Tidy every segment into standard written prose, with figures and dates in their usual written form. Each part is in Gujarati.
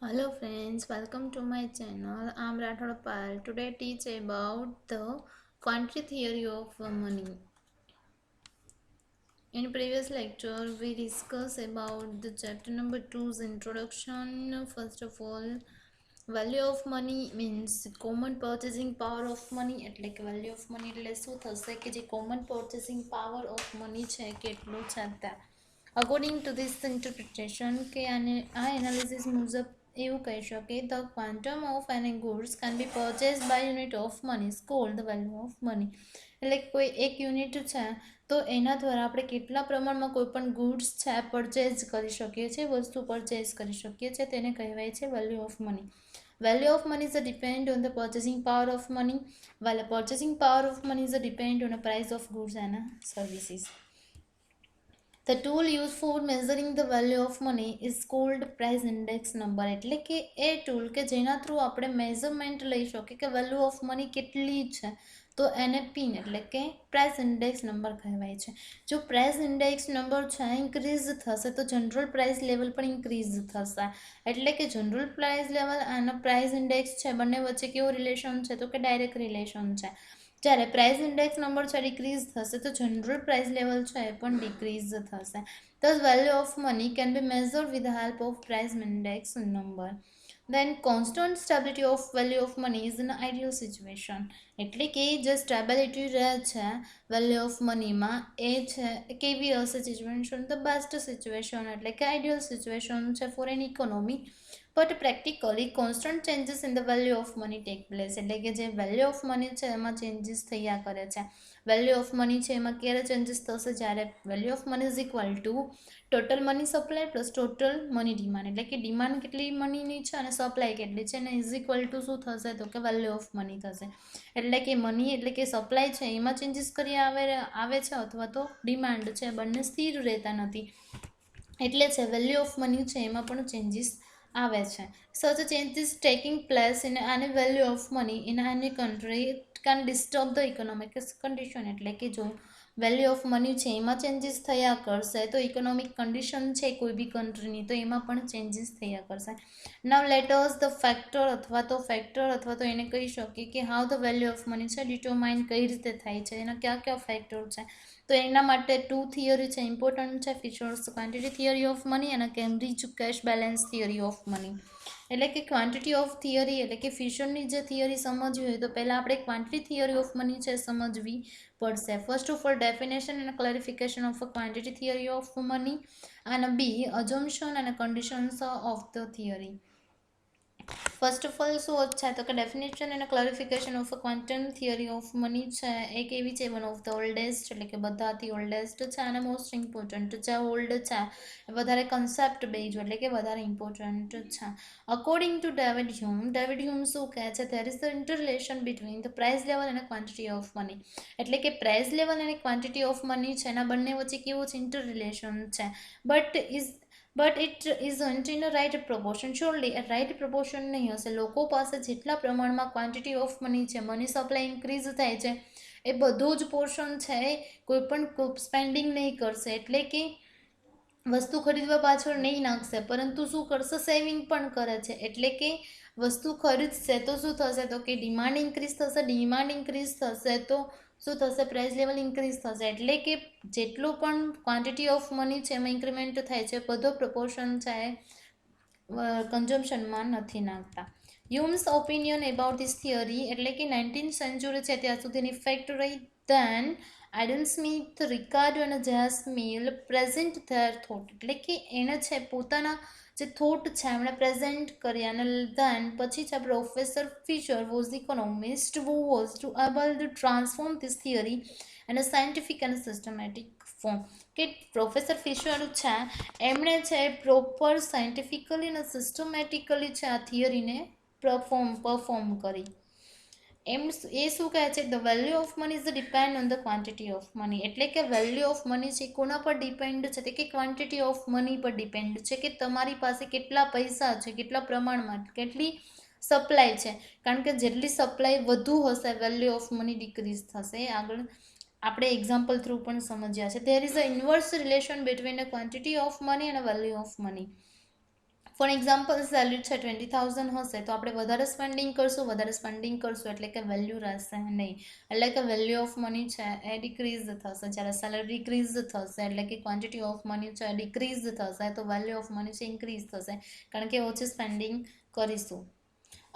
Hello friends, welcome to my channel. I'm Rathod Pal. Today I teach about the quantity theory of money. In previous lecture, we discussed about the chapter number 2's introduction. First of all, value of money means common purchasing power of money. એટલે કે value of money એટલે શું થશે કે જે common purchasing power of money છે કેટલું છે ત્યાં. According to this interpretation કે આ એનાલિસિસ મુજબ એવું કહી શકે the quantum of any goods can be purchased by unit of money is called the value of money. એટલે કે કોઈ એક યુનિટ છે તો એના દ્વારા આપણે કેટલા પ્રમાણમાં કોઈ પણ ગુડ્સ છે પરચેઝ કરી શકીએ છીએ, વસ્તુ પરચેઝ કરી શકીએ છીએ, તેને કહેવાય છે value of money. Value of money is a depend on the purchasing power of money, while the purchasing power of money is a depend on the price of goods and services. The tool used for measuring the value of money is called price index number. એટલે કે એ ટૂલ કે જેના થ્રુ આપણે મેઝરમેન્ટ લઈ શકીએ કે વેલ્યુ ઓફ મની કેટલી છે તો એને પીન એટલે કે પ્રાઇસ ઇન્ડેક્સ નંબર કહેવાય છે. જો પ્રાઇસ ઇન્ડેક્સ નંબર છે ઇન્ક્રીઝ થશે તો જનરલ પ્રાઇસ લેવલ પણ ઇન્ક્રીઝ થશે. એટલે કે જનરલ પ્રાઇસ લેવલ અને પ્રાઇસ ઇન્ડેક્સ છે બંને વચ્ચે કેવો રિલેશન છે તો કે ડાયરેક્ટ રિલેશન છે. જ્યારે પ્રાઇસ ઇન્ડેક્સ નંબર છે ડિક્રીઝ થશે તો જનરલ પ્રાઇસ લેવલ છે એ પણ ડિક્રીઝ થશે. Thus value of money can be measured with the help of price index number. Then constant stability of value of money is an ideal situation. એટલે કે જે સ્ટેબિલિટી રહે છે વેલ્યુ ઓફ મનીમાં એ છે કેવી હશે સિચ્યુએશન તો બેસ્ટ સિચ્યુએશન એટલે કે આઈડિયલ સિચ્યુએશન છે for an economy. But practically constant changes in the value of money take place. એટલે કે જે વેલ્યુ ઓફ મની છે એમાં ચેન્જીસ થયા કરે છે. વેલ્યુ ઓફ મની છે એમાં ક્યારે ચેન્જીસ થશે જ્યારે value of money is equal two total money supply plus total money demand. એટલે કે ડિમાન્ડ કેટલી મનીની છે અને સપ્લાય કેટલી છે અને ઇઝ ઇક્વલ ટુ શું થશે તો કે વેલ્યુ ઓફ મની થશે. એટલે કે મની એટલે કે સપ્લાય છે એમાં ચેન્જીસ કરી આવે છે અથવા તો ડિમાન્ડ છે બંને સ્થિર રહેતા નથી. એટલે છે વેલ્યુ ઓફ મની છે એમાં પણ ચેન્જીસ આવે છે. Such a change is taking place in any value of money in any country. It can disturb the economic condition. એટલે કે જો વેલ્યુ ઓફ મની છે એમાં ચેન્જીસ થયા કરશે તો ઇકોનોમિક કન્ડિશન છે કોઈ બી કન્ટ્રીની તો એમાં પણ ચેન્જીસ થયા કરશે. નાવ લેટ અસ ધ ફેક્ટર અથવા તો એને કહી શકીએ કે how the value of money છે ડિટરમાઇન કઈ રીતે થાય છે, એના કયા કયા ફેક્ટર છે. તો એના માટે 2 થિયરી છે ઇમ્પોર્ટન્ટ છે, features quantity theory of money અને Cambridge cash balance theory of money. એટલે કે ક્વોન્ટિટી ઓફ થિયરી એટલે કે ફિશરની જે થિયરી સમજવી હોય તો પહેલાં આપણે ક્વોન્ટિટી થિયરી ઓફ મની છે સમજવી પડશે. ફર્સ્ટ ઓફ ઓલ ડેફિનેશન અને clarification of a quantity theory of money અને બી અઝમ્પશન અને conditions of the theory. First of all શું છે તો કે ડેફિનેશન અને clarification of a quantum theory of money છે એક એવી છે વન ઓફ ધ ઓલ્ડેસ્ટ એટલે કે બધાથી ઓલ્ડેસ્ટ છે અને મોસ્ટ ઇમ્પોર્ટન્ટ જે ઓલ્ડ છે વધારે કન્સેપ્ટ બેઝ એટલે કે વધારે ઇમ્પોર્ટન્ટ છે. અકોર્ડિંગ ટુ ડેવિડ હ્યુમ શું કહે છે there is the interrelation between the price level અને ક્વોન્ટિટી ઓફ મની. એટલે કે પ્રાઇસ લેવલ અને ક્વોન્ટિટી ઓફ મની છે એના બંને વચ્ચે કેવું છે ઇન્ટરરિલેશન છે. But it isn't in a right proportion. Surely એ રાઇટ પ્રપોર્શન નહીં હશે. લોકો પાસે જેટલા પ્રમાણમાં ક્વોન્ટિટી ઓફ મની છે મની સપ્લાય ઇન્ક્રીઝ થાય છે એ બધું જ પોર્શન છે કોઈ પણ સ્પેન્ડિંગ નહીં કરશે. એટલે કે વસ્તુ ખરીદવા પાછળ નહીં નાખશે પરંતુ શું કરશે સેવિંગ પણ કરે છે. એટલે કે વસ્તુ ખરીદશે તો શું થશે તો કે ડિમાન્ડ ઇન્ક્રીઝ થશે, ડિમાન્ડ ઇન્ક્રીઝ થશે તો શું થશે પ્રાઇસ લેવલ ઇન્ક્રીઝ થશે. એટલે કે જેટલું પણ ક્વોન્ટિટી ઓફ મની છે એમાં ઇન્ક્રીમેન્ટ થાય છે બધો પ્રપોર્શન છે કન્ઝમ્પશનમાં નથી નાખતા. હ્યુમ્સ ઓપિનિયન એબાઉટ ધીસ થિયરી એટલે કે 19th સેન્ચુરી છે ત્યાં સુધીની ફેક્ટ રહી. ધેન આઇડન સ્મિથ, રિકાર્ડો અને જેસ મિલ પ્રેઝન્ટ ધેર થોટ. એટલે કે એને છે પોતાના જે થોટ છે એમણે પ્રેઝન્ટ કર્યા અને ધેન પછી છે professor Fisher was economist who was to able to transform this theory and a scientific and systematic form. કે પ્રોફેસર ફિશર છે એમણે છે પ્રોપર સાયન્ટિફિકલી અને સિસ્ટમેટિકલી છે આ થિયરીને પરફોર્મ કરી. એ શું કહે છે the value of money is depend on the quantity of money. એટલે કે વેલ્યુ ઓફ મની છે કોના પર ડિપેન્ડ છે કે ક્વોન્ટિટી ઓફ મની પર ડિપેન્ડ છે કે તમારી પાસે કેટલા પૈસા છે, કેટલા પ્રમાણમાં, કેટલી સપ્લાય છે. કારણ કે જેટલી સપ્લાય વધુ હશે વેલ્યુ ઓફ મની ડિક્રીઝ થશે. આગળ આપણે એક્ઝામ્પલ થ્રુ પણ સમજ્યા છે. There is a inverse relation between a quantity of money અને value of money. For example salary છે 20,000 હશે તો આપણે વધારે સ્પેન્ડિંગ કરશું એટલે કે વેલ્યુ રહેશે નહીં, એટલે કે વેલ્યુ ઓફ મની છે એ ડિક્રીઝ થશે. જ્યારે સેલરી ડિક્રીઝ થશે એટલે કે ક્વોન્ટિટી ઓફ મની છે ડિક્રીઝ થશે તો વેલ્યુ ઓફ મની છે ઇન્ક્રીઝ થશે, કારણ કે ઓછી સ્પેન્ડિંગ કરીશું.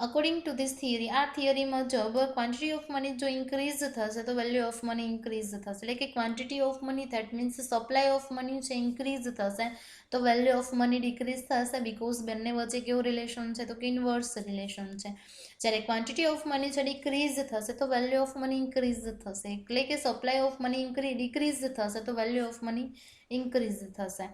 અકોર્ડિંગ ટુ ધીસ થિયરી, આ થિયરી મુજબ ક્વોન્ટિટી ઓફ મની જો ઇન્ક્રીઝ થશે તો વેલ્યુ ઓફ મની ઇન્ક્રીઝ થશે, એટલે કે quantity of money that means supply of money છે ઇન્ક્રીઝ થશે તો વેલ્યુ ઓફ મની ડિક્રીઝ થશે, બીકોઝ બંને વચ્ચે કેવું રિલેશન છે તો કે ઇન્વર્સ રિલેશન છે. જ્યારે ક્વોન્ટિટી ઓફ મની છે ડિક્રીઝ થશે તો વેલ્યુ ઓફ મની ઇન્ક્રીઝ થશે, એટલે કે સપ્લાય ઓફ મની ડિક્રીઝ થશે તો વેલ્યુ ઓફ મની ઇન્ક્રીઝ થશે.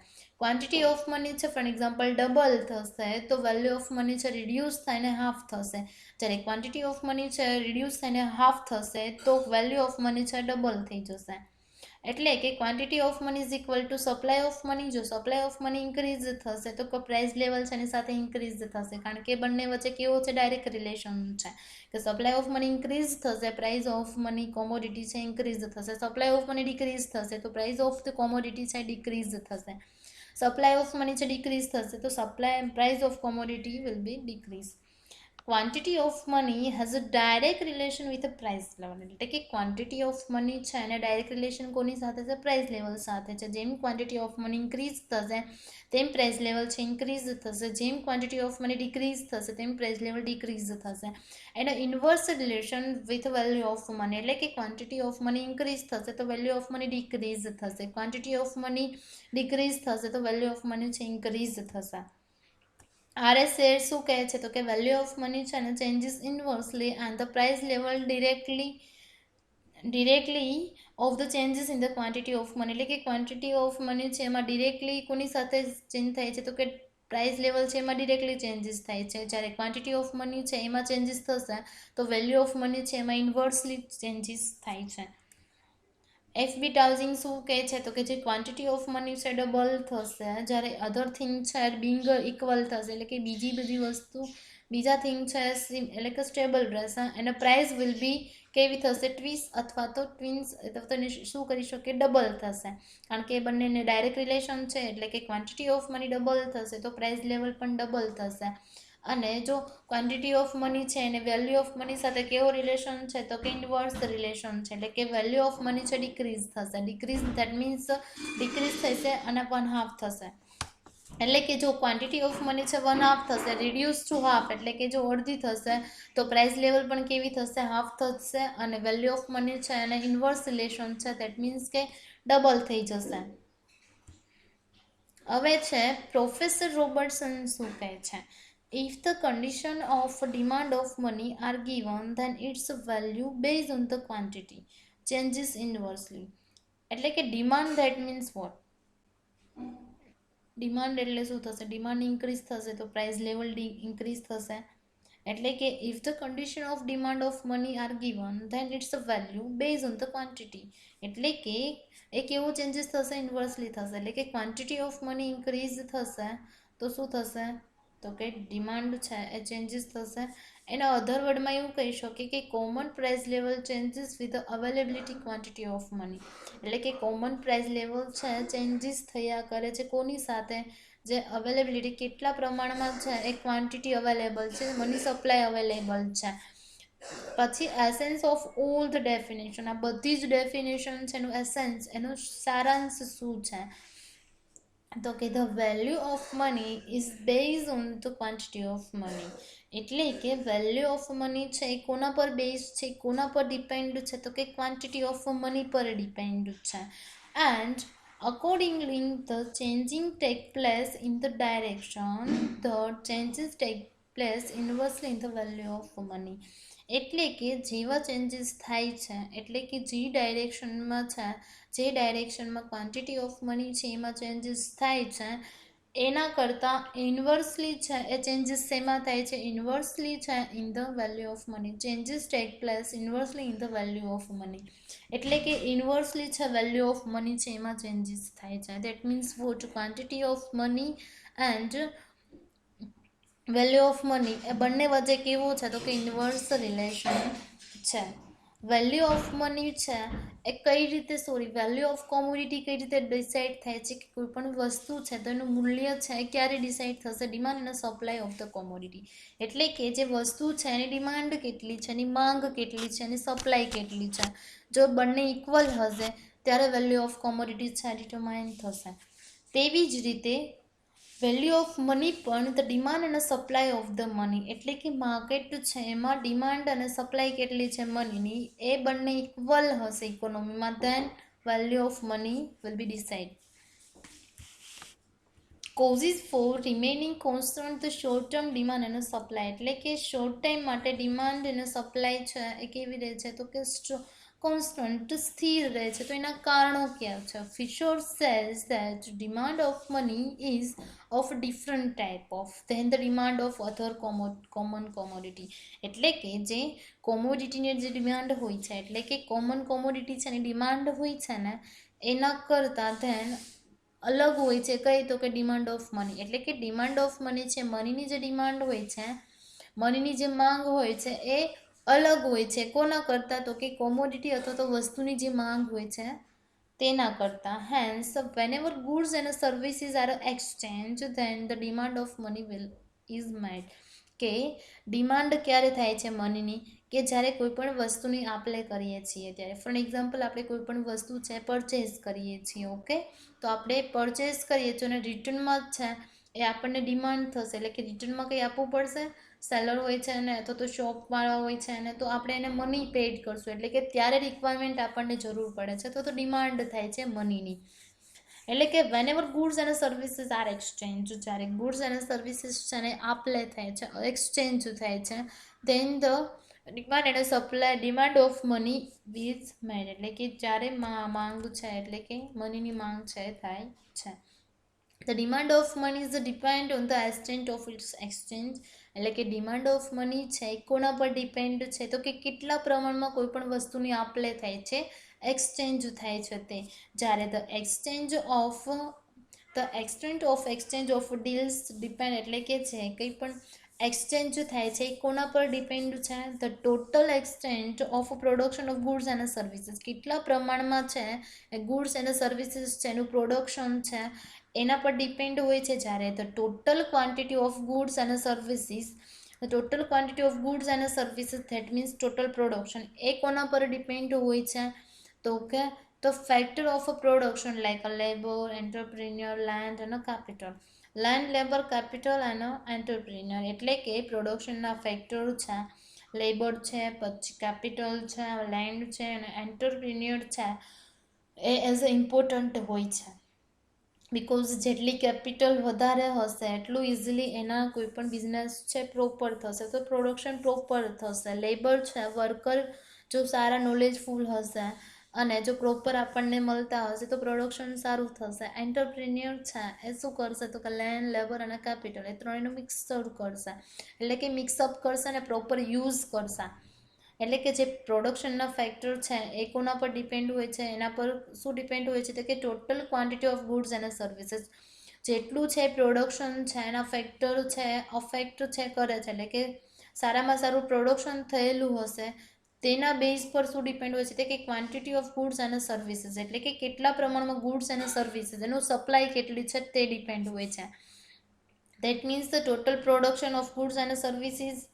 ક્વોન્ટિટી ઓફ મની છે ફોર એક્ઝામ્પલ ડબલ થશે તો વેલ્યુ ઓફ મની છે રિડ્યુસ થઈને હાફ થશે. જ્યારે ક્વોન્ટિટી ઓફ મની છે રિડ્યુસ થઈને હાફ થશે તો વેલ્યુ ઓફ મની છે ડબલ થઈ જશે. એટલે કે quantity of money is equal two supply of money. જો સપ્લાય ઓફ મની ઇન્ક્રીઝ થશે તો પ્રાઇસ લેવલ છે એની સાથે ઇન્ક્રીઝ થશે, કારણ કે બંને વચ્ચે કેવો છે ડાયરેક્ટ રિલેશન છે કે સપ્લાય ઓફ મની ઇન્ક્રીઝ થશે પ્રાઇસ ઓફ મની કોમોડિટી છે ઇન્ક્રીઝ થશે, સપ્લાય ઓફ મની ડિક્રીઝ થશે તો પ્રાઇસ ઓફ ધ કોમોડિટી છે ડિક્રીઝ થશે. સપ્લાય ઓફ મની છે ડિક્રીઝ થશે તો price of commodity will be decrease. Quantity of money has a direct relation with a price level, એટલે કે ક્વોન્ટિટી ઓફ મની છે અને ડાયરેક્ટ રિલેશન કોની સાથે છે પ્રાઇસ લેવલ સાથે છે. જેમ ક્વોન્ટિટી ઓફ મની ઇન્ક્રીઝ થશે તેમ પ્રાઇસ લેવલ છે ઇન્ક્રીઝ થશે, જેમ ક્વોન્ટિટી ઓફ મની ડિક્રીઝ થશે તેમ પ્રાઇસ લેવલ ડિક્રીઝ થશે. એનો inverse relation with value of money, એટલે કે ક્વોન્ટિટી ઓફ મની ઇન્ક્રીઝ થશે તો વેલ્યુ ઓફ મની ડિક્રીઝ થશે, ક્વોન્ટિટી ઓફ મની ડિક્રીઝ થશે તો વેલ્યુ ઓફ મની છે ઇન્ક્રીઝ થશે. RS શેર શું કહે છે તો કે વેલ્યુ ઓફ મની છે અને changes inversely and the price level directly of the changes in the quantity of money, એટલે કે ક્વોન્ટિટી ઓફ મની છે એમાં ડિરેક્ટલી કોની સાથે ચેન્જ થાય છે તો કે પ્રાઇસ લેવલ છે એમાં ડિરેક્ટલી ચેન્જીસ થાય છે. જ્યારે ક્વોન્ટિટી ઓફ મની છે એમાં ચેન્જીસ થશે તો વેલ્યુ ઓફ મની છે એમાં ઇન્વર્સલી ચેન્જીસ થાય છે. FB ટાઉઝિંગ શું કહે છે તો કે જે ક્વોન્ટિટી ઓફ મની છે ડબલ થશે જ્યારે અધર થિંગ છે બિંગ ઇક્વલ થશે, એટલે કે બીજી બધી વસ્તુ બીજા થિંગ છે એટલે કે સ્ટેબલ રહેશે અને પ્રાઇસ વિલ બી કેવી થશે ટ્વિસ અથવા તો ટ્વિન્સ શું કરી શકે ડબલ થશે, કારણ કે બંનેને ડાયરેક્ટ રિલેશન છે એટલે કે ક્વોન્ટિટી ઓફ મની ડબલ થશે તો પ્રાઇસ લેવલ પણ ડબલ થશે. અને જો ક્વોન્ટિટી ઓફ મની છે અને વેલ્યુ ઓફ મની સાથે કેવો રિલેશન છે તો કે ઇન્વર્સ રિલેશન છે, એટલે કે વેલ્યુ ઓફ મની છે ડિક્રીઝ થશે, ડિક્રીઝ ધેટ મીન્સ ડિક્રીઝ થશે અને 1/2 થશે. એટલે કે જો ક્વોન્ટિટી ઓફ મની છે 1/2 થશે રિડ્યુસ ટુ હાફ, એટલે કે જો અડધી થશે તો પ્રાઇસ લેવલ પણ કેવી થશે હાફ થશે અને વેલ્યુ ઓફ મની છે અને ઇન્વર્સ રિલેશન છે ધેટ મીન્સ કે ડબલ થઈ જશે. હવે છે પ્રોફેસર રોબર્ટસન શું કહે છે, if the condition of demand of money are given then its value based on the quantity changes inversely, એટલે કે demand that means what, demand એટલે શું થશે ડિમાન્ડ ઇન્ક્રીઝ થશે તો પ્રાઇસ લેવલ ઇન્ક્રીઝ થશે, એટલે કે if the condition of demand of money are given then its value based on the quantity, એટલે કે એ કેવું ચેન્જીસ થશે ઇન્વર્સલી થશે, એટલે કે ક્વોન્ટિટી ઓફ મની ઇન્ક્રીઝ થશે તો શું થશે તો કે ડિમાન્ડ છે એ ચેન્જીસ થશે. એના અધર વર્ડમાં એવું કહી શકીએ કે common price level changes with availability quantity of money, એટલે કે કોમન પ્રાઇસ લેવલ છે ચેન્જીસ થયા કરે છે કોની સાથે જે અવેલેબિલિટી કેટલા પ્રમાણમાં છે એ ક્વોન્ટિટી અવેલેબલ છે મની સપ્લાય અવેલેબલ છે. પછી essence of all the definition, આ બધી જ ડેફિનેશન છે એનું એસેન્સ એનો સારાંશ શું છે તો કે the value of money is base on the quantity of money, એટલે કે વેલ્યુ ઓફ મની છે એ કોના પર બેઝ છે કોના પર ડિપેન્ડ છે તો કે ક્વોન્ટિટી ઓફ મની પર ડિપેન્ડ છે. And accordingly the changing take place in the direction the changes take place inversely in the value of money, એટલે કે જેવા ચેન્જીસ થાય છે એટલે કે જે ડાયરેક્શનમાં છે જે ડાયરેક્શનમાં ક્વોન્ટિટી ઓફ મની છે એમાં ચેન્જીસ થાય છે એના કરતાં ઇન્વર્સલી છે એ ચેન્જીસ શેમાં થાય છે ઇન્વર્સલી છે in the value of money, changes take place inversely in the value of money, એટલે કે ઇન્વર્સલી છે વેલ્યુ ઓફ મની છે એમાં ચેન્જીસ થાય છે. That means what quantity of money and value of money એ બંને વચ્ચે કેવું છે તો કે ઇન્વર્સ રિલેશન છે. વેલ્યુ ઓફ મની છે એ કઈ રીતે વેલ્યુ ઓફ કોમોડિટી કઈ રીતે ડિસાઇડ થાય છે કે કોઈ પણ વસ્તુ છે તો એનું મૂલ્ય છે એ ક્યારે ડિસાઇડ થશે? ડિમાન્ડ અને સપ્લાય ઓફ ધ કોમોડિટી, એટલે કે જે વસ્તુ છે એની ડિમાન્ડ કેટલી છે, એની માંગ કેટલી છે, એની સપ્લાય કેટલી છે. જો બંને ઇક્વલ હશે ત્યારે વેલ્યુ ઓફ કોમોડિટી છે ડિટરમાઇન થશે. તેવી જ રીતે વેલ્યુ ઓફ મની પણ ધ ડિમાન્ડ અને સપ્લાય ઓફ ધ મની, એટલે કે માર્કેટ છે એમાં ડિમાન્ડ અને સપ્લાય કેટલી છે મનીની, એ બંને ઇક્વલ હશે ઇકોનોમીમાં, then value of money will be decide. Causes for remaining constant the short term demand અને સપ્લાય, એટલે કે શોર્ટ ટાઈમ માટે ડિમાન્ડ અને સપ્લાય છે એ કેવી રહે છે તો કે કોન્સ્ટન્ટ સ્થિર રહે છે. તો એના કારણો ક્યાં છે? Fisher says that demand of money is of different type of than the demand of other common commodity, એટલે કે જે કોમોડિટીની જે ડિમાન્ડ હોય છે, એટલે કે કોમન કોમોડિટી છે એની ડિમાન્ડ હોય છે ને એના કરતાં ધેન અલગ હોય છે. કઈ તો કે ડિમાન્ડ ઓફ મની, એટલે કે ડિમાન્ડ ઓફ મની છે મનીની જે ડિમાન્ડ હોય છે, મનીની જે માંગ હોય છે એ અલગ હોય છે. કોના કરતાં તો કે કોમોડિટી અથવા તો વસ્તુની જે માંગ હોય છે તેના કરતાં. Hence whenever goods and services are exchange then the demand of money will is made, કે ડિમાન્ડ ક્યારે થાય છે મનીની? કે જ્યારે કોઈ પણ વસ્તુની આપણે કરીએ છીએ ત્યારે. ફોર એક્ઝામ્પલ આપણે કોઈ પણ વસ્તુ છે પરચેઝ કરીએ છીએ, ઓકે, તો આપણે પરચેઝ કરીએ છીએ અને રિટર્નમાં જ છે એ આપણને ડિમાન્ડ થશે, એટલે કે રિટર્નમાં કંઈ આપવું પડશે, સેલર હોય છે ને અથવા તો શોપવાળા હોય છે ને, તો આપણે એને મની પેડ કરશું, એટલે કે ત્યારે રિક્વાયરમેન્ટ આપણને જરૂર પડે છે તો ડિમાન્ડ થાય છે મનીની. એટલે કે વેનેવર ગુડ્સ અને સર્વિસીસ આર એક્સચેન્જ, જ્યારે ગુડ્સ અને સર્વિસીસ છે ને આપલે થાય છે, એક્સચેન્જ થાય છે, ધેન ધ ડિમાન્ડ અને supply demand of money is made, એટલે કે જ્યારે માંગ છે એટલે કે મનીની માંગ છે થાય છે. The demand of money is depend on the exchange of its exchange, એટલે કે ડિમાન્ડ ઓફ મની છે કોના પર ડિપેન્ડ છે તો કે કેટલા પ્રમાણમાં કોઈ પણ વસ્તુની આપલે થાય છે, એક્સચેન્જ થાય છે તે. જ્યારે the exchange of exchange of deals depend, એટલે કે છે કંઈ પણ એક્સચેન્જ થાય છે એ કોના પર ડિપેન્ડ છે? The total exchange of production of goods and services, કેટલા પ્રમાણમાં છે એ ગુડ્સ એન્ડ સર્વિસીસ છે એનું પ્રોડક્શન છે એના પર ડિપેન્ડ હોય છે. જ્યારે the total quantity of goods and services, the total quantity of goods and services that means total production, એ કોના પર ડિપેન્ડ હોય છે તો કે the factor of production like labour, entrepreneur, land અને કેપિટલ. લેન્ડ, લેબર, કેપિટલ અને એન્ટરપ્રિન્યોર, એટલે કે પ્રોડક્શનના ફેક્ટર છે, લેબર છે, પછી કેપિટલ છે, લેન્ડ છે અને એન્ટરપ્રિન્યોર છે એ એઝ અ ઇમ્પોર્ટન્ટ હોય છે. બિકોઝ જેટલી કેપિટલ વધારે હશે એટલું ઇઝીલી એના કોઈ પણ બિઝનેસ છે પ્રોપર થશે, તો પ્રોડક્શન પ્રોપર થશે. લેબર છે, વર્કર જો સારા નોલેજફુલ હશે અને જો પ્રોપર આપણને મળતા હશે તો પ્રોડક્શન સારું થશે. એન્ટરપ્રિન્યોર છે એ શું કરશે તો કે લેન્ડ, લેબર અને કેપિટલ એ ત્રણેયનું મિક્સર કરશે, એટલે કે મિક્સઅપ કરશે અને પ્રોપર યુઝ કરશે. એટલે કે જે પ્રોડક્શનના ફેક્ટર છે એ કોના પર ડિપેન્ડ હોય છે? એના પર શું ડિપેન્ડ હોય છે તો કે ટોટલ ક્વોન્ટિટી ઓફ ગુડ્સ અને સર્વિસીસ, જેટલું છે પ્રોડક્શન છે એના ફેક્ટર છે અફેક્ટ છે કરે છે, એટલે કે સારામાં સારું પ્રોડક્શન થયેલું હશે તેના બેઝ પર શું ડિપેન્ડ હોય છે કે ક્વોન્ટિટી ઓફ ગુડ્સ અને સર્વિસીસ, એટલે કે કેટલા પ્રમાણમાં ગુડ્સ અને સર્વિસીસ એનું સપ્લાય કેટલી છે તે ડિપેન્ડ હોય છે. That means the total production of goods અને સર્વિસીસ,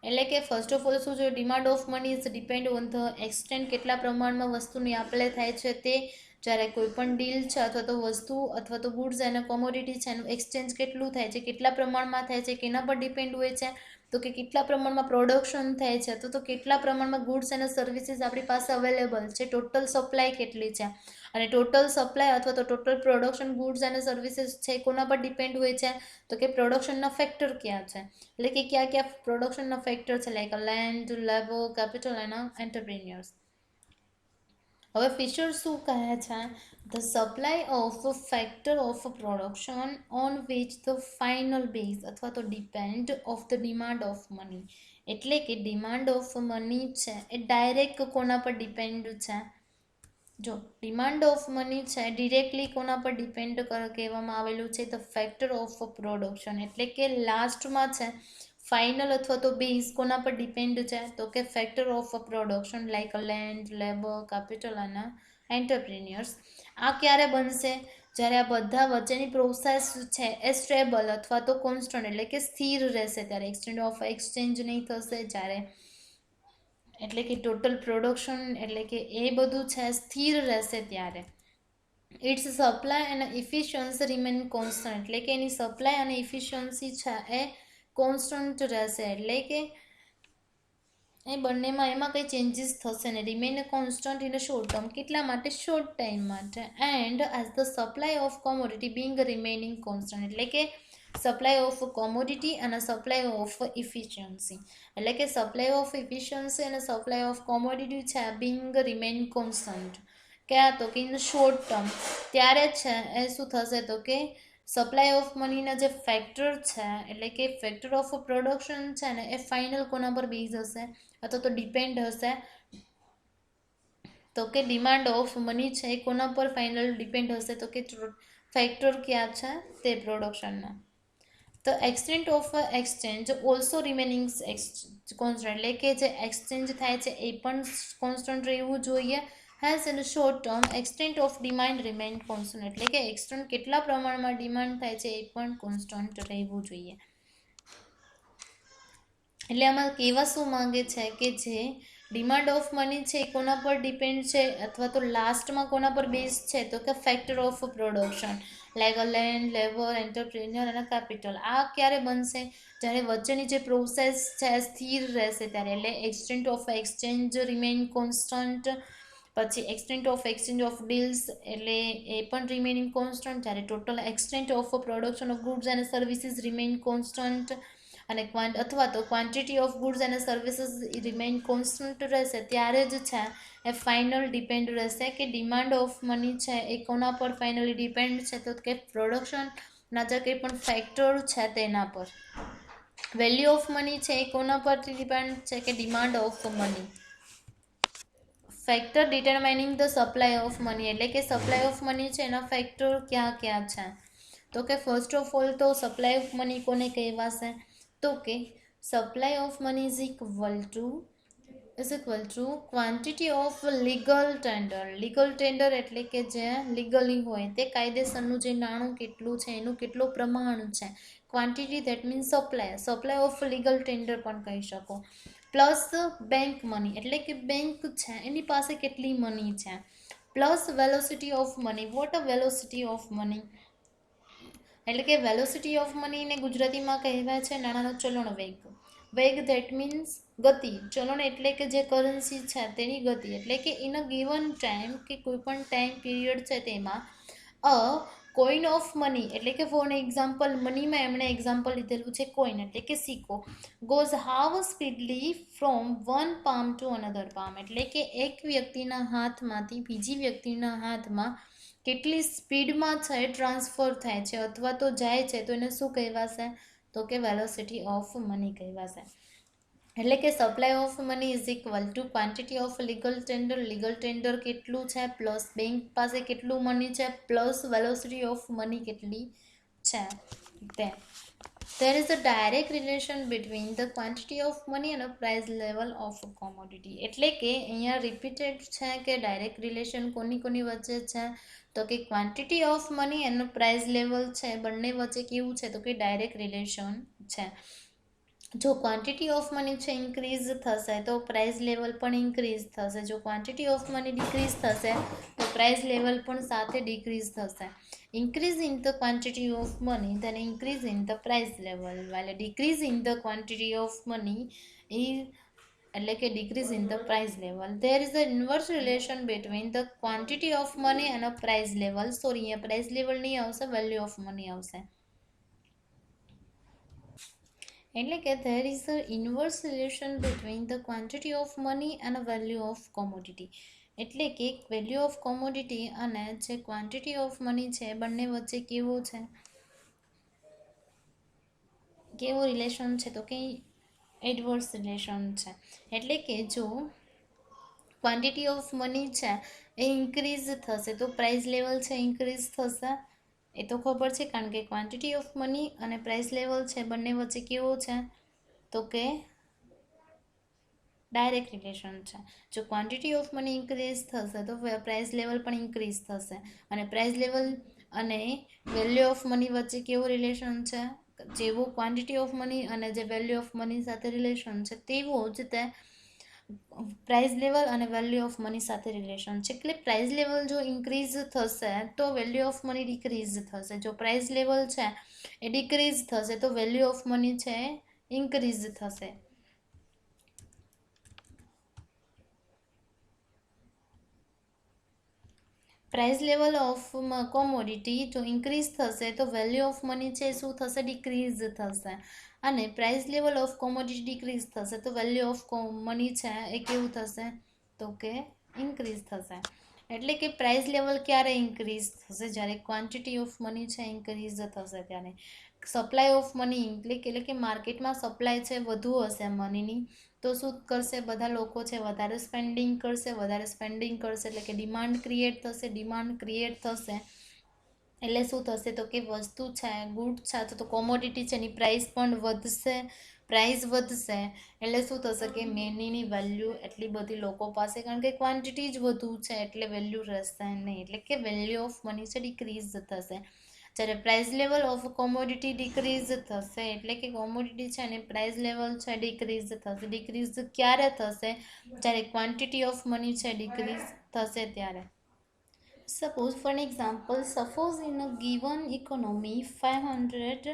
એટલે કે ફર્સ્ટ ઓફ ઓલ શું છે? Demand of money is depend on the extent, કેટલા પ્રમાણમાં વસ્તુની આપલે થાય છે તે. જ્યારે કોઈ પણ ડીલ છે અથવા તો વસ્તુ અથવા તો ગુડ્સ અને કોમોડિટી છે એનું એક્સચેન્જ કેટલું થાય છે, કેટલા પ્રમાણમાં થાય છે, કેના પર ડિપેન્ડ હોય છે તો કે કેટલા પ્રમાણમાં પ્રોડક્શન થાય છે, તો કેટલા પ્રમાણમાં ગુડ્સ અને સર્વિસીસ આપણી પાસે અવેલેબલ છે, ટોટલ સપ્લાય કેટલી છે. અને ટોટલ સપ્લાય અથવા તો ટોટલ પ્રોડક્શન ગુડ્સ અને સર્વિસીસ છે કોના પર ડિપેન્ડ હોય છે તો કે પ્રોડક્શનના ફેક્ટર ક્યાં છે, એટલે કે ક્યાં ક્યાં પ્રોડક્શનના ફેક્ટર છે, લાઈક લેન્ડ, લેબર, કેપિટલ અને એન્ટરપ્રિન્યોર્સ. હવે ફિશર શું કહે છે? The supply of factor of production on which the final base અથવા તો depend of the demand of money, એટલે કે ડિમાન્ડ ઓફ મની છે એ ડાયરેક્ટ કોના પર ડિપેન્ડ છે? જો ડિમાન્ડ ઓફ મની છે ડિરેક્ટલી કોના પર ડિપેન્ડ કહેવામાં આવેલું છે? ધ ફેક્ટર ઓફ પ્રોડક્શન, એટલે કે લાસ્ટમાં છે ફાઇનલ અથવા તો બેઝ કોના પર ડિપેન્ડ છે તો કે factor of production like land, labour, capital અને એન્ટરપ્રિન્યોર્સ. આ ક્યારે બનશે? જ્યારે આ બધા વચ્ચેની પ્રોસેસ છે એ સ્ટેબલ અથવા તો કોન્સ્ટન્ટ એટલે કે સ્થિર રહેશે ત્યારે એક્સચેન્જ ઓફ એક્સચેન્જ નહીં થશે. જ્યારે એટલે કે ટોટલ પ્રોડક્શન એટલે કે એ બધું છે સ્થિર રહેશે ત્યારે ઇટ્સ સપ્લાય અને ઇફિશિયન્સી રિમેન કોન્સ્ટન્ટ એટલે કે એની સપ્લાય અને ઇફિશિયન્સી છે એ કોન્સ્ટન્ટ રહેશે એટલે કે એ બંનેમાં એમાં કંઈ ચેન્જીસ થશે ને. Remain constant in short term કેટલા માટે? શોર્ટ ટાઈમ માટે. And as the supply of commodity being remaining constant એટલે કે સપ્લાય ઓફ કોમોડિટી અને સપ્લાય ઓફ ઇફિશિયન્સી એટલે કે સપ્લાય ઓફ ઇફિશિયન્સી અને સપ્લાય ઓફ કોમોડિટી છે બિંગ રિમેન કોન્સ્ટન્ટ. ક્યાં? તો કે ઇન શોર્ટ ટર્મ ત્યારે છે એ શું થશે તો કે સપ્લાય ઓફ મનીના જે ફેક્ટર છે એટલે કે ફેક્ટર ઓફ પ્રોડક્શન છે ને એ ફાઇનલ કોના પર બેઝ હશે અથવા તો ડિપેન્ડ હશે તો કે ડિમાન્ડ ઓફ મની છે એ કોના પર ફાઇનલ ડિપેન્ડ હશે તો કે ફેક્ટર ક્યાં છે તે પ્રોડક્શનના. The extent of exchange also remaining constant એટલે કે જે એક્સચેન્જ થાય છે એ પણ કોન્સ્ટન્ટ રહેવું જોઈએ. Has in short term extent of demand remain constant એટલે કે એક્સટેન્ટ કેટલા પ્રમાણમાં ડિમાન્ડ થાય છે એ પણ કોન્સ્ટન્ટ રહેવું જોઈએ. એટલે આમાં કહેવા શું માંગે છે કે જે ડિમાન્ડ ઓફ મની છે એ કોના પર ડિપેન્ડ છે અથવા તો લાસ્ટમાં કોના પર બેઝ છે તો કે factor of production like land, labour, entrepreneur અને કેપિટલ. આ ક્યારે બનશે? જ્યારે વચ્ચેની જે પ્રોસેસ છે સ્થિર રહેશે ત્યારે એટલે extent of exchange remain constant. પછી extent of exchange of deals એટલે એ પણ રિમેનિંગ કોન્સ્ટન્ટ. જ્યારે total extent of production of goods અને સર્વિસીસ રિમેન કોન્સ્ટન્ટ અને અથવા તો ક્વોન્ટિટી ઓફ ગુડ્સ અને સર્વિસીસ રિમેઇન કોન્સ્ટન્ટ રહેશે ત્યારે જ છે એ ફાઇનલ ડિપેન્ડ રહેશે કે ડિમાન્ડ ઓફ મની છે એ કોના પર ફાઇનલી ડિપેન્ડ છે તો કે પ્રોડક્શનના જે કંઈ પણ ફેક્ટર છે તેના પર. વેલ્યુ ઓફ મની છે એ કોના પરથી ડિપેન્ડ છે કે demand of money. Factor determining the supply of money એટલે કે સપ્લાય ઓફ મની છે એના ફેક્ટર ક્યાં ક્યાં છે તો કે ફર્સ્ટ ઓફ ઓલ તો સપ્લાય ઓફ મની કોને કહેવાશે તો કે supply of money is equal to quantity of legal tender. Legal tender એટલે કે જે લીગલી હોય તે કાયદેસરનું જે નાણું કેટલું છે એનું કેટલું પ્રમાણ છે. Quantity that means supply of legal tender પણ કહી શકો. પ્લસ બેંક મની એટલે કે બેંક છે એની પાસે કેટલી મની છે. Plus velocity of money. What a velocity of money એટલે કે વેલોસિટી ઓફ મનીને ગુજરાતીમાં કહેવાય છે નાણાંનો ચલણ વેગ. વેગ ધેટ મીન્સ ગતિ. ચલણ એટલે કે જે કરન્સી છે તેની ગતિ એટલે કે ઇન અ ગિવન ટાઈમ કે કોઈ પણ ટાઈમ પીરિયડ છે તેમાં અ કોઈન ઓફ મની એટલે કે ફોર એક્ઝામ્પલ મનીમાં એમણે એક્ઝામ્પલ લીધેલું છે કોઈન એટલે કે સિક્કો. Goes how speedily from one palm to another palm એટલે કે એક વ્યક્તિના હાથમાંથી બીજી વ્યક્તિના હાથમાં કેટલી સ્પીડમાં છે ટ્રાન્સફર થાય છે અથવા તો જાય છે તો એને શું કહેવાશે તો કે વેલોસિટી ઓફ મની કહેવાશે. એટલે કે supply of money is equal to quantity of legal tender. Legal tender કેટલું છે પ્લસ બેંક પાસે કેટલું મની છે પ્લસ વેલોસિટી ઓફ મની કેટલી છે તે. There is a direct relation between the quantity of money and a price level of a commodity. એટલે કે અહીંયા રિપીટેડ છે કે ડાયરેક્ટ રિલેશન કોની વચ્ચે છે તો કે ક્વોન્ટિટી ઓફ મની અને પ્રાઇસ લેવલ છે બંને વચ્ચે કેવું છે તો કે ડાયરેક્ટ રિલેશન છે. જો ક્વોન્ટિટી ઓફ મની છે ઇન્ક્રીઝ થશે તો પ્રાઇસ લેવલ પણ ઇન્ક્રીઝ થશે. જો ક્વોન્ટિટી ઓફ મની ડિક્રીઝ થશે તો પ્રાઇસ લેવલ પણ સાથે ડિક્રીઝ થશે. Increase in the quantity of money then increase in the price level, while a decrease in the quantity of money is એટલે કે decrease in the price level. There is an inverse relation between the quantity of money and a price level. Sorry, અહીંયા price level નહીં આવશે, value of money આવશે. એટલે કે there is an inverse relation between the quantity of money and a value of commodity. એટલે કે વેલ્યુ ઓફ કોમોડિટી અને જે ક્વોન્ટિટી ઓફ મની છે બંને વચ્ચે કેવું રિલેશન છે તો કે એડવર્સ રિલેશન છે. એટલે કે જો ક્વોન્ટિટી ઓફ મની છે એ ઇન્ક્રીઝ થશે તો પ્રાઇસ લેવલ છે ઇન્ક્રીઝ થશે. એ તો ખબર છે કારણ કે ક્વોન્ટિટી ઓફ મની અને પ્રાઇસ લેવલ છે બંને વચ્ચે કેવો છે તો કે ડાયરેક્ટ રિલેશન છે. જો ક્વોન્ટિટી ઓફ મની ઇન્ક્રીઝ થશે તો પ્રાઇસ લેવલ પણ ઇન્ક્રીઝ થશે, અને પ્રાઇસ લેવલ અને વેલ્યુ ઓફ મની વચ્ચે કેવું રિલેશન છે, જેવું ક્વોન્ટિટી ઓફ મની અને જે વેલ્યુ ઓફ મની સાથે રિલેશન છે તેવું જ તે પ્રાઇસ લેવલ અને વેલ્યુ ઓફ મની સાથે રિલેશન છે. એટલે પ્રાઇસ લેવલ જો ઇન્ક્રીઝ થશે તો વેલ્યુ ઓફ મની ડિક્રીઝ થશે. જો પ્રાઇસ લેવલ છે એ ડિક્રીઝ થશે તો વેલ્યુ ઓફ મની છે ઇન્ક્રીઝ થશે. પ્રાઇસ લેવલ ઓફ કોમોડિટી જો ઇન્ક્રીઝ થશે તો વેલ્યુ ઓફ મની છે શું થશે, ડિક્રીઝ થશે. અને price level of commodity decrease થશે તો વેલ્યુ ઓફ મની છે એ કેવું થશે, તો કે ઇન્ક્રીઝ થશે. એટલે કે પ્રાઇસ લેવલ ક્યારે ઇન્ક્રીઝ થશે, જ્યારે ક્વોન્ટિટી ઓફ મની છે ઇન્ક્રીઝ થશે ત્યારે. સપ્લાય ઓફ મની એટલે કે માર્કેટમાં સપ્લાય છે વધુ હશે મનીની, તો શું કરશે, બધા લોકો છે વધારે સ્પેન્ડિંગ કરશે એટલે કે ડિમાન્ડ ક્રિએટ થશે. ડિમાન્ડ ક્રિએટ થશે એટલે શું થશે, તો કે વસ્તુ છે, ગુડ છે અથવા તો કોમોડિટી છે એની પ્રાઇસ પણ વધશે. પ્રાઇસ વધશે એટલે શું થશે કે મનીની વેલ્યુ એટલી બધી લોકો પાસે, કારણ કે ક્વોન્ટિટી જ વધુ છે એટલે વેલ્યુ રહેશે નહીં, એટલે કે વેલ્યુ ઓફ મની છે ડિક્રીઝ થશે. જ્યારે price level of commodity decrease થશે એટલે કે કોમોડિટી છે અને પ્રાઇસ લેવલ છે ડિક્રીઝ થશે. ડિક્રીઝ ક્યારે થશે, જ્યારે ક્વોન્ટિટી ઓફ મની છે ડિક્રીઝ થશે ત્યારે. Suppose for an example, suppose in a given economy 500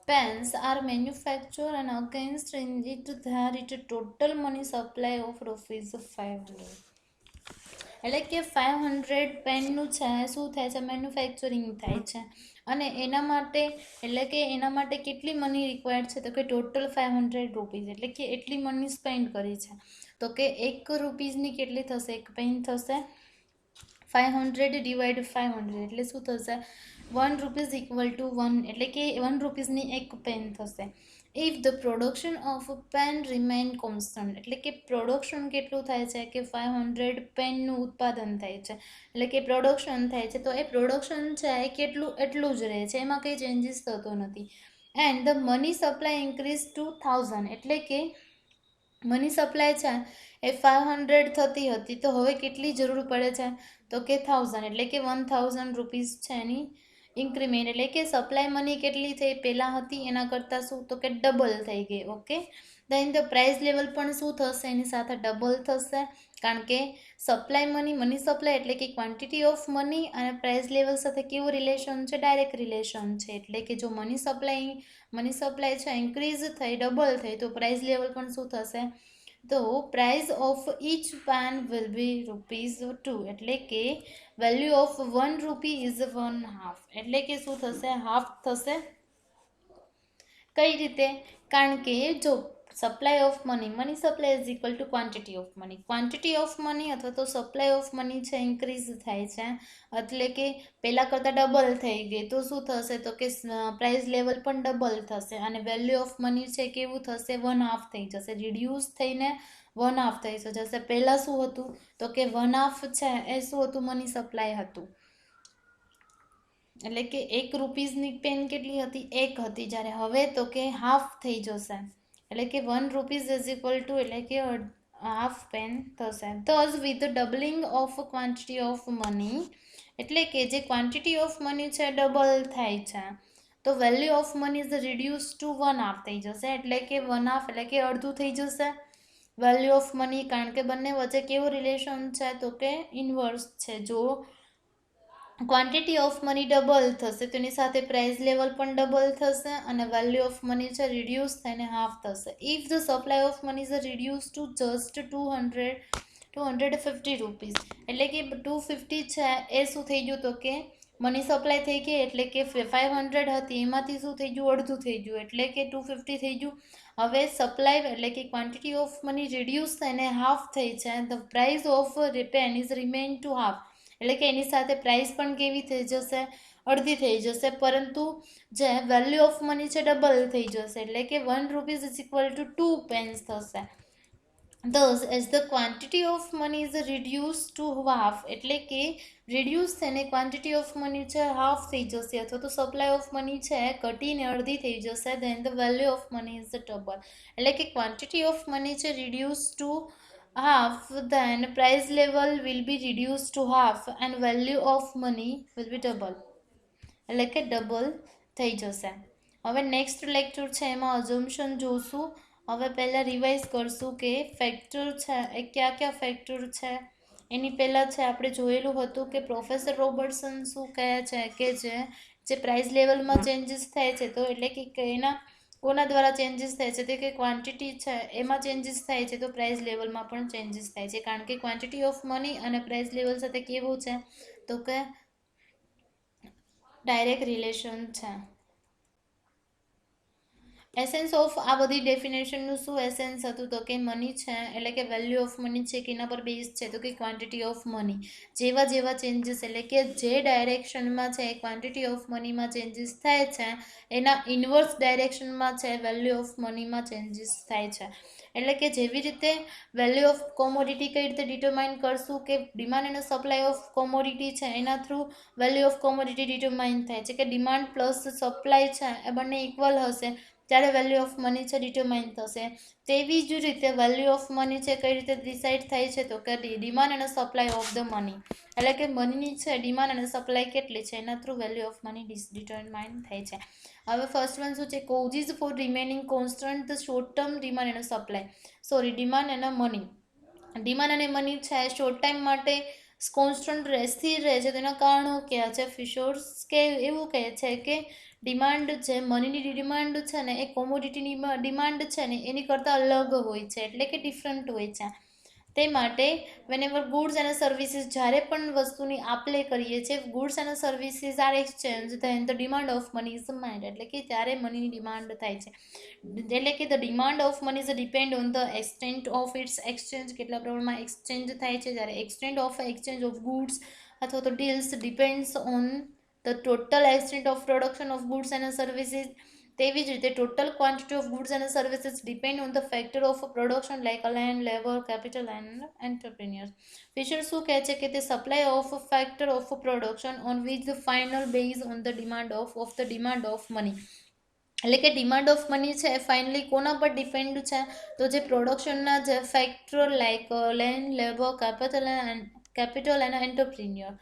pens are manufactured and against in it there is a total money supply of rupees 500. એટલે કે 500 પેનનું છે શું થાય છે, મેન્યુફેક્ચરિંગ થાય છે, અને એના માટે કેટલી મની રિક્વાયર્ડ છે, તો કે ટોટલ 500 રૂપીઝ, એટલે કે એટલી મની સ્પેન્ડ કરી છે. તો કે 1 રૂપીઝની કેટલી થશે, એક પેન થશે 500 ડિવાઇડ 500 એટલે શું થશે, 1 રૂપીઝ ઇક્વલ ટુ 1, એટલે કે 1 રૂપીઝની એક પેન થશે. If the production of pen remain constant, એટલે કે પ્રોડક્શન કેટલું થાય છે કે 500 પેનનું ઉત્પાદન થાય છે, એટલે કે પ્રોડક્શન થાય છે, તો એ પ્રોડક્શન છે એ એટલું જ રહે છે, એમાં કંઈ ચેન્જીસ થતો નથી. And the money supply increase to 1000, એટલે કે મની સપ્લાય છે એ 500 થતી હતી તો હવે કેટલી જરૂર પડે છે, તો કે 1000, એટલે કે 1000 રૂપીઝ છે એની ઇન્ક્રીમેન્ટ, એટલે કે સપ્લાય મની કેટલી થઈ પહેલાં હતી એના કરતાં શું, તો કે ડબલ થઈ ગઈ. Okay, then the price level પણ શું થશે, એની સાથે ડબલ થશે, કારણ કે સપ્લાય મની સપ્લાય એટલે કે ક્વોન્ટિટી ઓફ મની અને પ્રાઇસ લેવલ સાથે કેવું રિલેશન છે, ડાયરેક્ટ રિલેશન છે. એટલે કે જો મની સપ્લાય છે ઇન્ક્રીઝ થઈ, ડબલ થઈ, તો પ્રાઇસ લેવલ પણ શું થશે, તો price of each pen will be ₹2, એટલે કે વેલ્યુ ઓફ 1 રૂપી ઇઝ 1/2, એટલે કે શું થશે, હાફ થશે. કઈ રીતે, કારણ કે જો supply of money supply is equal to quantity of money અથવા તો સપ્લાય ઓફ મની છે ઇન્ક્રીઝ થાય છે, એટલે કે પહેલાં કરતાં ડબલ થઈ ગઈ, તો શું થશે, તો કે પ્રાઇસ લેવલ પણ ડબલ થશે, અને વેલ્યુ ઓફ મની છે કેવું થશે, 1/2 થઈ જશે, રિડ્યુસ થઈને 1/2 થઈ જશે. પહેલાં શું હતું, તો કે 1/2 છે એ શું હતું, મની સપ્લાય હતું, એટલે કે 1 રૂપીઝની પેન કેટલી હતી, 1 હતી, જ્યારે હવે તો કે હાફ થઈ જશે, એટલે કે 1 રૂપીઝ ઇઝ ઇક્વલ ટુ, એટલે કે હાફ પેન થશે. Thus with doubling of quantity of money, એટલે કે જે ક્વોન્ટિટી ઓફ મની છે ડબલ થાય છે, તો value of money is reduce to 1/2 થઈ જશે, એટલે કે 1/2 એટલે કે અડધું થઈ જશે વેલ્યુ ઓફ મની, કારણ કે બંને વચ્ચે કેવું રિલેશન છે, તો કે ઇન્વર્સ છે. જો ક્વોન્ટિટી ઓફ મની ડબલ થશે તો એની સાથે પ્રાઇસ લેવલ પણ ડબલ થશે અને વેલ્યુ ઓફ મની છે રિડ્યુસ થઈને હાફ થશે. If the supply of money is reduce two just 250 rupees, એટલે કે 250 છે એ શું થઈ ગયું, તો કે મની સપ્લાય થઈ ગઈ, એટલે કે 500 હતી એમાંથી શું થઈ ગયું, અડધું થઈ ગયું, એટલે કે 250 થઈ ગયું. હવે સપ્લાય એટલે કે ક્વોન્ટિટી ઓફ મની રિડ્યુસ થઈને હાફ થઈ છે, the price of pen is remain to half, એટલે કે એની સાથે પ્રાઇસ પણ કેવી થઈ જશે, અડધી થઈ જશે, પરંતુ જે વેલ્યુ ઓફ મની છે ડબલ થઈ જશે, એટલે કે 1 rupees is equal to 2 pens થશે. thus as the quantity of money is reduced to half, એટલે કે રિડ્યુસ થઈને ક્વોન્ટિટી ઓફ મની છે હાફ થઈ જશે અથવા તો સપ્લાય ઓફ મની છે ઘટીને અડધી થઈ જશે, then the value of money is double. એટલે કે ક્વોન્ટિટી ઓફ મની છે reduce to half, then price level will be reduced to half and value of money will be double, એટલે કે ડબલ થઈ જશે. હવે નેક્સ્ટ લેક્ચર છે એમાં અઝમ્પશન જોશું. હવે પહેલાં રિવાઇઝ કરશું કે ફેક્ટર છે એ કયા કયા ફેક્ટર છે. એની પહેલાં છે આપણે જોયેલું હતું કે પ્રોફેસર રોબર્ટસન શું કહે છે કે જે પ્રાઇસ લેવલમાં ચેન્જીસ થાય છે, તો એટલે કે એના કોના દ્વારા ચેન્જીસ થાય છે, તે કે ક્વોન્ટિટી છે એમાં ચેન્જીસ થાય છે તો પ્રાઇસ લેવલમાં પણ ચેન્જીસ થાય છે, કારણ કે ક્વોન્ટિટી ઓફ મની અને પ્રાઇસ લેવલ સાથે કેવું છે તો કે ડાયરેક્ટ રિલેશન છે. એસેન્સ ઓફ આ બધી ડેફિનેશનનું શું એસેન્સ હતું તો કે મની છે એટલે કે વેલ્યુ ઓફ મની છે કે એના પર બેઝ છે તો કે ક્વોન્ટિટી ઓફ મની. જેવા જેવા ચેન્જીસ એટલે કે જે ડાયરેક્શનમાં છે ક્વોન્ટિટી ઓફ મનીમાં ચેન્જીસ થાય છે એના ઇન્વર્સ ડાયરેક્શનમાં છે વેલ્યુ ઓફ મનીમાં ચેન્જીસ થાય છે. એટલે કે જેવી રીતે વેલ્યુ ઓફ કોમોડિટી કઈ રીતે ડિટરમાઇન કરશું કે ડિમાન્ડ અને સપ્લાય ઓફ કોમોડિટી છે એના through value of commodity determine થાય છે કે ડિમાન્ડ પ્લસ સપ્લાય છે એ બંને ઇક્વલ હશે ત્યારે વેલ્યુ ઓફ મની છે ડિટરમાઇન થશે. તેવી જ રીતે વેલ્યુ ઓફ મની છે કઈ રીતે ડિસાઇડ થાય છે તો કે ડિમાન્ડ અને સપ્લાય ઓફ ધ મની, એટલે કે મનીની છે ડિમાન્ડ અને સપ્લાય કેટલી છે એના through value of money determine થાય છે. હવે ફર્સ્ટ વન શું છે, causes for remaining constant the short term demand અને સપ્લાય, ડિમાન્ડ અને મની. ડિમાન્ડ અને મની છે શોર્ટ ટાઈમ માટે કોન્સ્ટન્ટ સ્થિર રહે છે, તેના કારણો કયા છે. ફિશર્સ કે એવું કહે છે કે ડિમાન્ડ છે મનીની ડિમાન્ડ છે ને એ કોમોડિટીની ડિમાન્ડ છે ને એની કરતાં અલગ હોય છે, એટલે કે ડિફરન્ટ હોય છે. તે માટે વેનેવર ગુડ્સ અને સર્વિસીસ જ્યારે પણ વસ્તુની આપલે કરીએ છીએ ગુડ્સ અને services are exchange then the demand of money is mind, એટલે કે ત્યારે મનીની ડિમાન્ડ થાય છે. એટલે કે the demand of money is depend on the extent of its exchange, કેટલા પ્રમાણમાં એક્સચેન્જ થાય છે, જ્યારે extent of exchange of goods અથવા તો deals depends on the total extent of production of goods and services. તેવી જ રીતે total quantity of goods and services depend on the factor of production like land, labour, capital and entrepreneurs. Fisher શું કહે છે કે તે supply of factor of production on which the final base on the demand the demand of money, એટલે કે ડિમાન્ડ ઓફ મની છે એ ફાઇનલી કોના પર ડિપેન્ડ છે તો જે પ્રોડક્શનના જે factor like land, labour, capital and entrepreneur,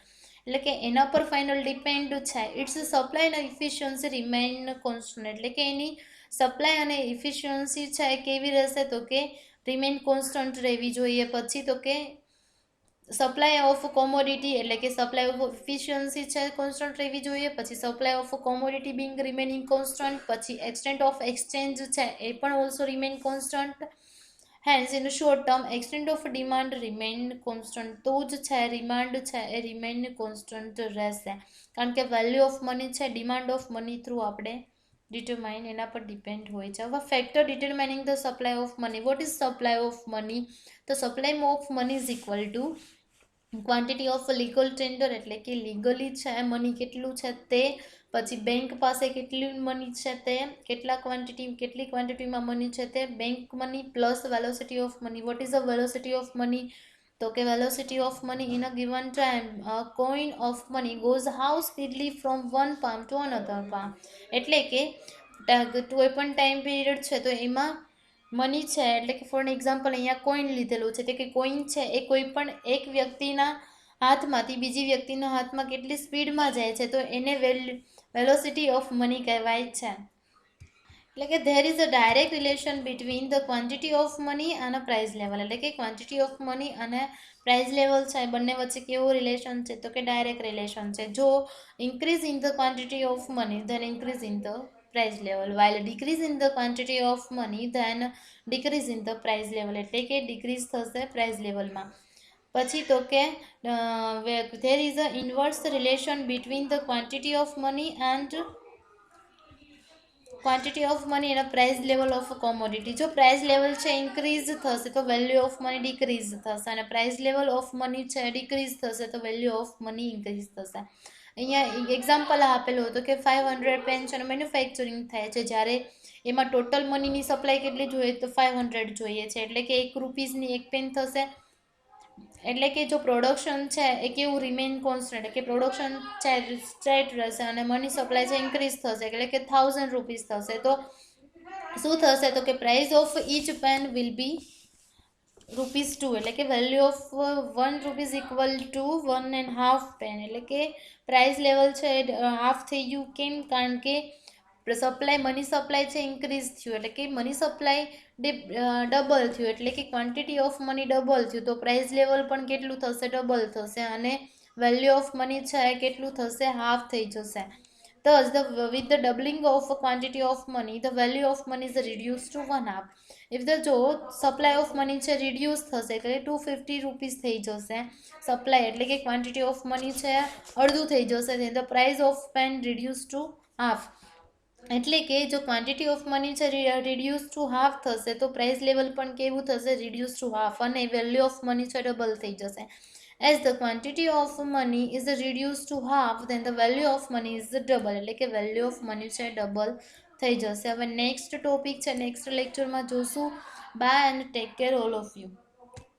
એટલે કે એના પર ફાઇનલ ડિપેન્ડ છે. ઇટ્સ સપ્લાય અને ઇફિશિયન્સી રિમેઇન કોન્સ્ટન્ટ, એટલે કે એની સપ્લાય અને ઇફિશિયન્સી છે એ કેવી રહેશે તો કે રિમેઇન કોન્સ્ટન્ટ રહેવી જોઈએ. પછી તો કે સપ્લાય ઓફ કોમોડિટી એટલે કે સપ્લાય ઓફ ઇફિશિયન્સી છે કોન્સ્ટન્ટ રહેવી જોઈએ, પછી supply of commodity being remaining constant, પછી એક્સટેન્ટ ઓફ એક્સચેન્જ છે એ પણ also remain constant. Hence in short term extent of demand remain constant, તો જ છે ડિમાન્ડ છે એ રિમેઇન કોન્સ્ટન્ટ રહેશે, કારણ કે વેલ્યુ ઓફ મની છે ડિમાન્ડ ઓફ મની થ્રુ આપણે ડિટરમાઇન એના પર ડિપેન્ડ હોય છે. હવે factor determining the supply of money. What is supply of money? તો supply of money is equal to quantity of legal tender, એટલે કે લીગલી છે મની કેટલું છે તે, પછી બેંક પાસે કેટલી મની છે તે, કેટલી ક્વોન્ટિટીમાં મની છે તે, bank money plus velocity of money. What is the velocity of money? તો કે velocity of money in a given time coin of money goes how speedily from one palm to another palm, એટલે કે કોઈ પણ ટાઈમ પીરિયડ છે તો એમાં મની છે એટલે કે ફોર એક્ઝામ્પલ અહીંયા કોઈન લીધેલું છે, તે કે કોઈન છે એ કોઈ પણ એક વ્યક્તિના હાથમાંથી બીજી વ્યક્તિના હાથમાં કેટલી સ્પીડમાં જાય છે તો એને વેલોસિટી ઓફ મની કહેવાય છે. એટલે કે there is a direct relation between the quantity of money અને પ્રાઇસ લેવલ, એટલે કે ક્વોન્ટિટી ઓફ મની અને પ્રાઇસ લેવલ છે બંને વચ્ચે કેવો રિલેશન છે તો કે ડાયરેક્ટ રિલેશન છે. જો increase in the quantity of money then increase in the price level, while decrease in the quantity of money then decrease in the price level, એટલે કે ડિક્રીઝ થશે પ્રાઇસ લેવલમાં. પછી તો કે there is a inverse relation between the quantity of money and quantity of money અને પ્રાઇસ લેવલ ઓફ કોમોડિટી. જો પ્રાઇસ લેવલ છે ઇન્ક્રીઝ થશે તો વેલ્યુ ઓફ મની ડિક્રીઝ થશે, અને પ્રાઇસ લેવલ ઓફ મની છે ડિક્રીઝ થશે તો વેલ્યુ ઓફ મની ઇન્ક્રીઝ થશે. અહીંયા એક્ઝામ્પલ આપેલું હતું કે 500 પેન્સનું મેન્યુફેક્ચરિંગ થાય છે, જ્યારે એમાં ટોટલ મનીની સપ્લાય કેટલી જોઈએ તો 500 જોઈએ છે, એટલે કે 1 રૂપીસની એક પેન થશે. એટલે કે જો પ્રોડક્શન છે એ કેવું રિમેઇન કોન્સ્ટન્ટ, કે પ્રોડક્શન સ્ટ્રેટ રહેશે અને મની સપ્લાય છે ઇન્ક્રીઝ થશે, એટલે કે 1000 રૂપીસ થશે. તો શું થશે તો કે price of each pen will be ₹2, એટલે કે value of 1 rupees equal to 1.5 pen, એટલે કે પ્રાઇસ લેવલ છે હાફ થઈ ગયું. કેમ? કારણ કે સપ્લાય મની સપ્લાય છે ઇન્ક્રીઝ થયું, એટલે કે મની સપ્લાય ડબલ થયું, એટલે કે ક્વોન્ટિટી ઓફ મની ડબલ થયું, તો પ્રાઇસ લેવલ પણ કેટલું થશે? ડબલ થશે. અને વેલ્યુ ઓફ મની છે એ કેટલું થશે? હાફ થઈ જશે. Thus, with the doubling of quantity of money, the value of money is reduced to 1/2. If the જો સપ્લાય ઓફ મની છે રિડ્યુસ થશે, એટલે 250 રૂપીસ થઈ જશે સપ્લાય, એટલે કે ક્વોન્ટિટી ઓફ મની છે અડધું થઈ જશે, the price of pen reduce to half. એટલે કે જો ક્વોન્ટિટી ઓફ મની છે રિડ્યુસ ટુ હાફ થશે, તો પ્રાઇસ લેવલ પણ કેવું થશે? રિડ્યુસ ટુ હાફ, અને વેલ્યુ ઓફ મની છે ડબલ થઈ જશે. As the quantity of money is reduced to half, then the value of money is double, એટલે કે વેલ્યુ ઓફ મની છે ડબલ થઈ જશે. હવે નેક્સ્ટ ટોપિક છે, નેક્સ્ટ લેક્ચરમાં જોશું. Bye and take care all of you.